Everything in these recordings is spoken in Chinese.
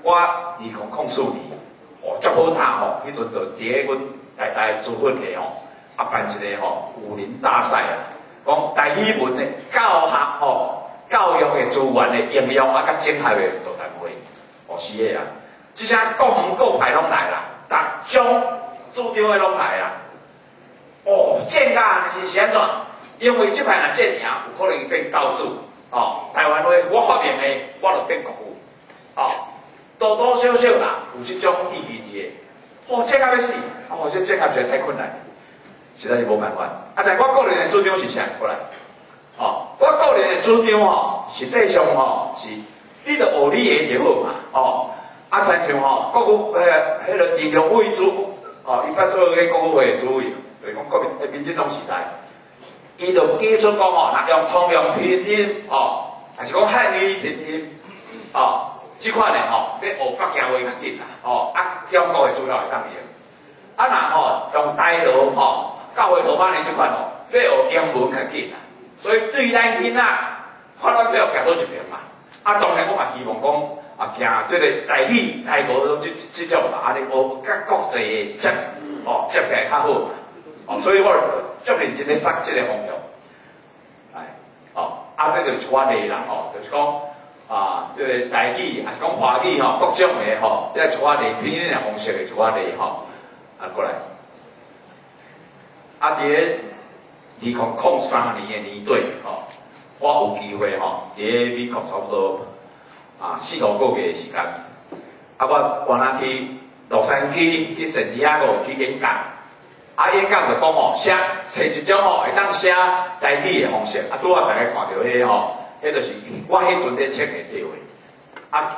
我2004年，哦，足好塔吼，迄阵就伫咧阮台大资讯系吼，办一个武林大赛啊，讲台语文的教学教育的资源的应用甲整合的座谈会，是的啊，即些各门各派拢来啦，逐种主张的拢来啦。战甲是安怎？因为即摆若战赢，有可能变教主。台湾话我发明的，我就变国父。多多少少啦，有即种意义伫的。战甲要死，这战甲实在太困难，实在是无办法。但我个人的主张是啥？过来，我个人的主张实际上是，你着学你的就好嘛。亲像国务迄个李良伟主，伊捌做迄国务会的主委。就是讲民进党时代，伊就基出讲若用通用拼音还是讲汉语拼音即款的要学北京话较紧啦中国的资料会当用。若用台罗教会罗马尼即款要学英文较紧啦。所以对咱囡仔，看咱要行倒一边嘛。当然我嘛希望讲行即个台语、台语即种嘛，学甲国际的接起来较好嘛。所以我足认真咧杀即个方向，这就是我例啦，就是讲即个台语，还是讲华语各种的这是我例拼音的方式的，是我例过来，伫咧2003年的年底我有机会伫咧美国差不多4、5个月的时间，我原来去洛杉矶去圣地亚哥去演讲。演讲就讲找一种会当写台语的方式，拄大家看到迄迄就是我迄阵咧测的地位。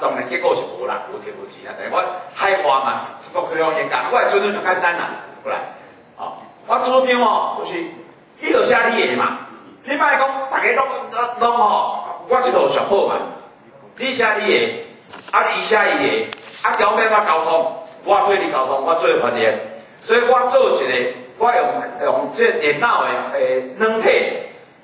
当然结果是无啦，无钱无钱啦。但是我海外嘛，国际上演讲，我的主张就简单啦，过来。我主张就是你着写你的嘛，你莫讲大家拢我一套上好嘛，你写你的，伊写伊的，中间怎沟通？我做你沟通，我做翻译。所以我做一个，我用这电脑的软体，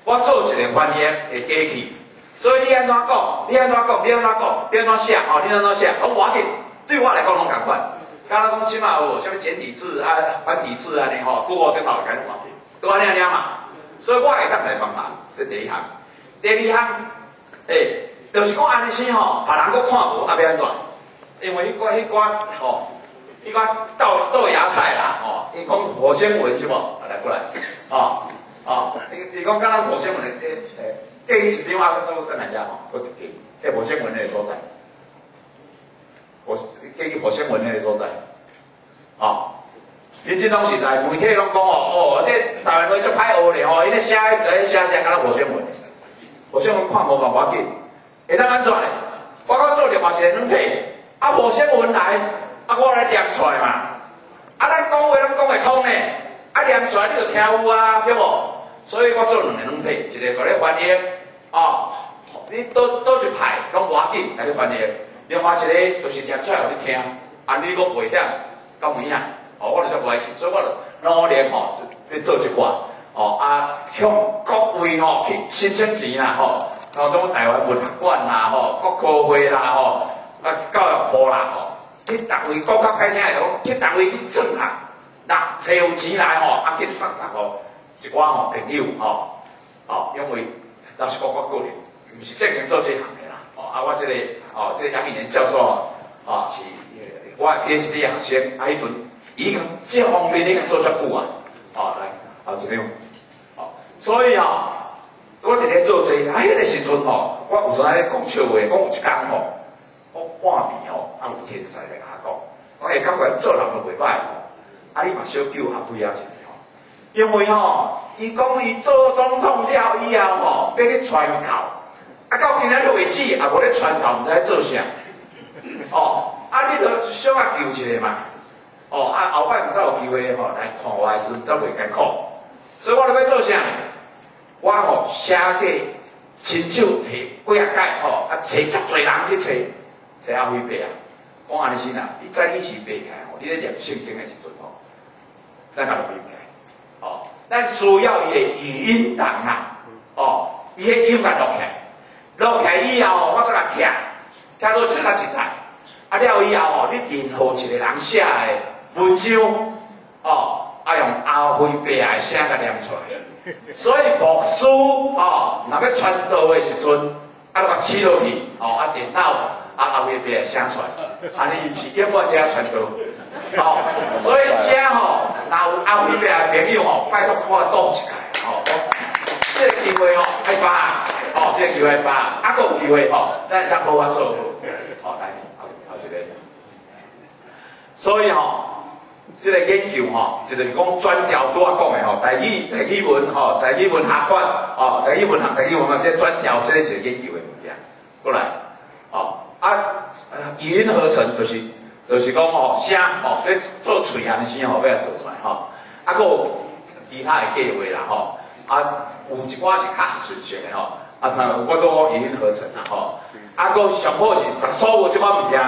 我做一个翻译的机器。所以你安怎讲，你安怎讲，你安怎讲，你安怎写你安怎写，拢无要紧。对我来讲拢共款。刚刚讲即马有啥物简体字繁体字安尼Google 电脑就解决，都安尼嘛。所以我会当来帮忙，这第一项。第二项，就是讲安尼先别人阁看无，要安怎？因为迄寡伊讲豆芽菜啦，伊讲火星文是无？来过来，伊讲敢若火星文的，建议是另外个做跟哪家我一个火星文那个所在，建议火星文那个所在，民进党时代媒体拢讲这台湾话足歹学咧因咧写敢若火星文，火星文看无嘛无要紧，会当安怎咧？我搁做另外一个软体，火星文来。我来念出来嘛，咱讲话拢讲会通呢，念出来你就听有对无？所以我做两个软体，一个甲你翻译，你倒一派拢无要紧，甲你翻译；另外一个就是念出来互你听，你阁袂晓，到有影，我就做无爱事，所以我就努力要做一寡，向各位去申请钱啦，像种台湾文学馆啦，国科会啦，教育部啦，去逐位讲较歹听的讲，去逐位去装啦，找有钱来去杀一寡朋友因为老实讲我个人毋是正经做这行的啦，我这个这杨义年教授是我的 PhD 学生，迄阵已经这方面已经做足久来后一张，所以我伫咧做这迄个时阵我有时阵咧讲笑话，讲有一天我半暝有天使来甲我讲，我会感觉做人就袂歹你嘛小救阿辉一下因为伊讲伊做总统了以后要去传教，到今仔日为止也无咧传教，毋知咧做啥。你着小救一下嘛。后摆毋知有机会来看我的时阵，则袂艰苦。所以我要做啥呢？我写给亲手摕几啊届找足侪人去找阿辉伯讲安尼先啦，你早起时爬起来你咧念圣经的时阵咱甲录音起来。咱需要伊的语音档伊的音乐录起来以后我再甲听到七十一载，了以后吼，你任何一个人写的文章，哦，用阿辉伯的声甲念出来。所以牧师哦，若要传道的时阵，你甲起落去，哦，电脑阿辉伯的声传，安尼毋是永远在传道。哦，所以遮吼，若有阿辉伯的朋友吼，拜托我讲一下，哦，这个机会吼爱把握，哦，这个机会爱把握，还佫有机会吼，咱会当好好做好，哦，来后一个，所以吼，这个研究吼，就是讲专条拄我讲的吼，台语文吼，台语文学馆，哦，台语文这专条，这是研究的物件，过来，哦，语音合成就是讲吼声吼，咧做喙含声吼，要来做出来吼，佫有其他的计划啦吼，有一寡是较学术性的吼，像我都讲语音合成啦吼，佫上好是把所有即款物件，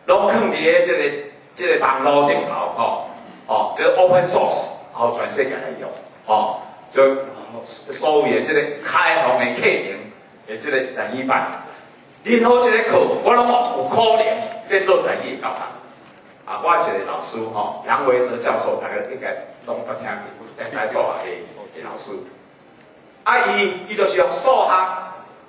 拢放伫咧这个网络顶头吼，哦，这个 open source， 好全世界来用，哦，就所有的这个开放的课程的这个台语版，任何一个课我拢有可能在做台语教学。我一个老师吼，杨维哲教授，大家应该拢捌听过，在数学的老师。伊就是用数学，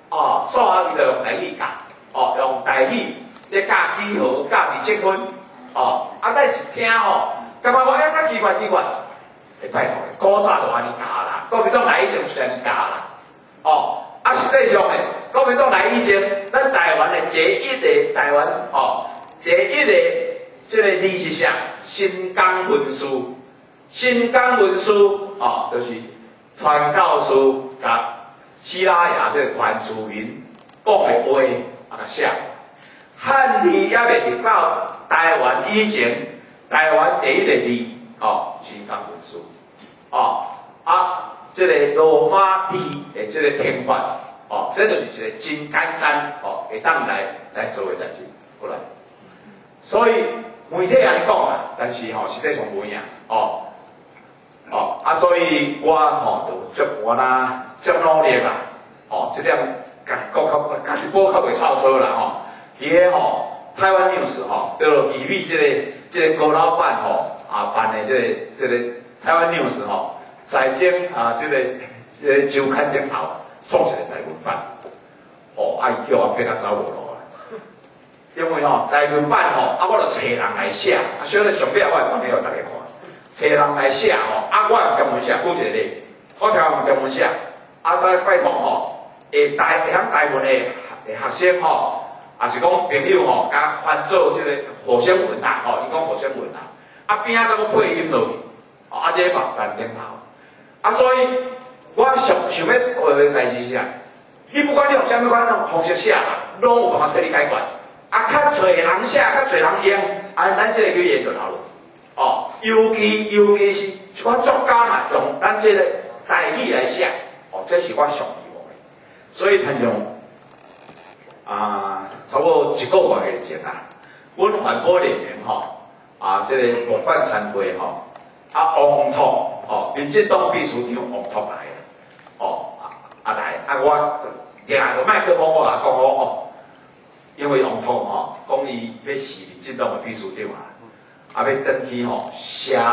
哦，数学伊就用台语教，哦，用台语咧教几何、教20分，哦，但是听吼，感觉我较奇怪，拜托，古早就安尼教啦，国民党来以前就安尼教啦，哦，实际上咧，国民党来以前，咱台湾的第一个台湾，哦，第一个。这个字是啥？新港文书，新港文书哦，就是传教士甲希拉雅这原住民讲的话甲写。汉字还未入到台湾以前，台湾第一个字哦，新港文书哦这个罗马字的这个拼法哦，这就是一个真简单哦，会当来做的代志，过来，所以。媒体安尼讲啦，但是吼实际上无影哦，所以我吼就我啦，足努力啦，哦，这点家己报较袂臭错啦吼。伊个吼台湾 news 吼，叫做奇美这个高老板吼办的这个台湾 news 吼，财经这个周刊顶头创一个台文版，哦，伊叫我别甲走无路。因为吼台文版吼，我就找人来写，所以上尾我会放给大家看，找人来写吼，我用中文写，估一个咧，我听用中文写，再拜托吼，会晓台文的学生吼，也是讲朋友吼，甲翻做这个火星文啦，吼，伊讲火星文啦，边仔再个配音落去，这网站顶头，所以我想要做的代志是啥？你不管你用啥物款方式写啦，拢有办法替你解决。较侪人写，较侪人用，咱这个语言就流落。哦，尤其是一款作家嘛，用咱这个台语来写，哦，这是我上希望的。所以参像差不多1个月前啦，阮环保人员吼，这个木管参会吼，王拓民进党秘书长王拓来来，我拿着麦克风我讲哦。因为王拓吼讲伊要是民进党的秘书长要登去吼写文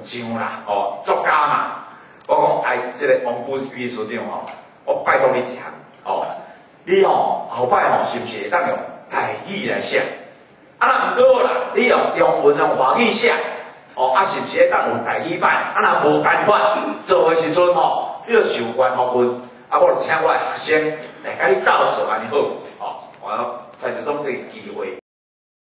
章啦，作家嘛。我讲这个王秘书长吼，我拜托你一项你后摆是不是会当用台语来写？若毋过啦，你用中文用华语写，是不是会当有台语版？若无办法做的时阵你就授权互阮。我就请我的学生来甲你斗做安尼好，我要在这种这个机会。